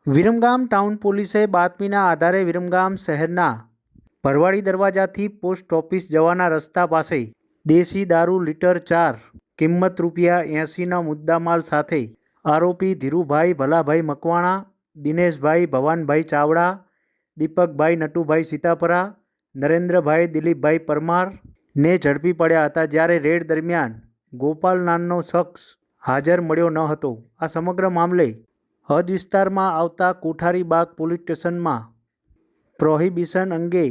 Viramgam town પોલીસે બાતમીના આધારે વિરમગામ શહેરના ભરવાડી દરવાજાથી પોસ્ટ ઓફિસ જવાના રસ્તા પાસે દેશી દારૂ લીટર 4 કિંમત ₹80ના મુદ્દામાલ સાથે આરોપી ધીરુભાઈ ભલાભાઈ મકવાણા, દિનેશભાઈ ભવાનભાઈ ચાવડા, દીપકભાઈ નટુભાઈ સીતાપરા, નરેન્દ્રભાઈ દિલીપભાઈ પરમાર ને ઝડપી પડ્યા હતા. જ્યારે રેડ દરમિયાન ગોપાલ નામનો શખ્સ હાજર મળ્યો ન હતો. આ સમગ્ર મામલે હદ વિસ્તારમાં આવતા કોઠારીબાગ પોલીસ સ્ટેશનમાં પ્રોહિબિશન અંગે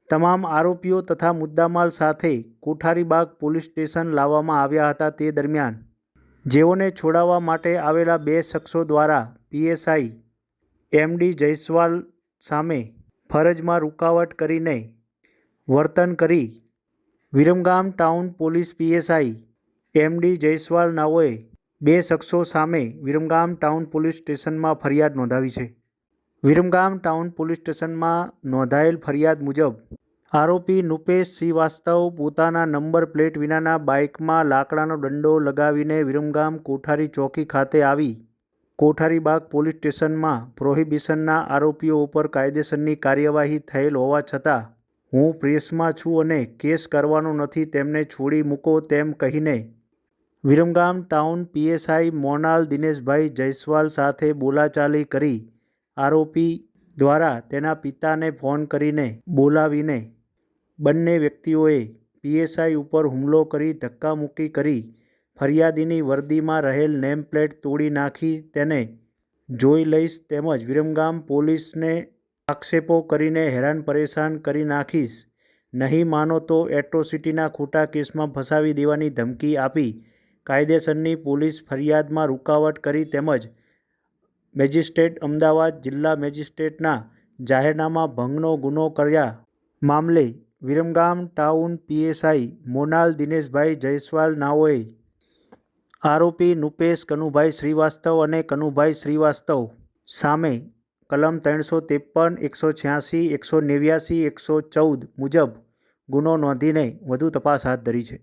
તમામ આરોપીઓ તથા મુદ્દામાલ સાથે કોઠારીબાગ પોલીસ સ્ટેશન લાવવામાં આવ્યા હતા. તે દરમિયાન જેઓને છોડાવવા માટે આવેલા 2 શખ્સો દ્વારા પીએસઆઈ એમડી જયસ્વાલ સામે ફરજમાં રૂકાવટ કરીને વર્તન કરી Viramgam town police PSI MD Jaiswal નાઓએ 2 શખ્સો સામે વિરમગામ ટાઉન પોલીસ સ્ટેશનમાં ફરિયાદ નોંધાવી છે. વિરમગામ ટાઉન પોલીસ સ્ટેશનમાં નોંધાયેલ ફરિયાદ મુજબ આરોપી નુપેશ શ્રીવાસ્તવ પોતાના નંબર પ્લેટ વિનાના બાઇકમાં લાકડાનો દંડો લગાવીને વિરમગામ કોઠારી ચોકી ખાતે આવી કોઠારીબાગ પોલીસ સ્ટેશનમાં પ્રોહિબિશનના આરોપીઓ ઉપર કાયદેસરની કાર્યવાહી થયેલ હોવા છતાં હું પ્રેસમાં છું અને કેસ કરવાનો નથી, તેમને છોડી મૂકો તેમ કહીને વિરમગામ ટાઉન પીએસઆઈ મોનાલ દિનેશભાઈ જયસ્વાલ સાથે બોલાચાલી કરી આરોપી દ્વારા તેના પિતાને ફોન કરીને બોલાવીને બંને વ્યક્તિઓએ પીએસઆઈ ઉપર હુમલો કરી ધક્કામુક્કી કરી ફરિયાદીની વર્દીમાં રહેલ નેમ પ્લેટ તોડી નાખી તેને જોઈ લઈશ તેમજ વિરમગામ પોલીસને આક્ષેપો કરીને હેરાન પરેશાન કરી નાખીશ, નહીં માનો તો એટ્રોસિટીના ખોટા કેસમાં ફસાવી દેવાની ધમકી આપી કાયદેસરની પોલીસ ફરિયાદમાં રૂકાવટ કરી તેમજ મેજિસ્ટ્રેટ અમદાવાદ જિલ્લા મેજિસ્ટ્રેટના જાહેરનામા ભંગનો ગુનો કર્યા મામલે વિરમગામ ટાઉન પીએસઆઈ મોનાલ દિનેશભાઈ જયસ્વાલ નાઓએ આરોપી નુપેશ કનુભાઈ શ્રીવાસ્તવ અને કનુભાઈ શ્રીવાસ્તવ સામે કલમ 353, 186, 189, 114 મુજબ ગુનો નોંધીને વધુ તપાસ હાથ ધરી છે.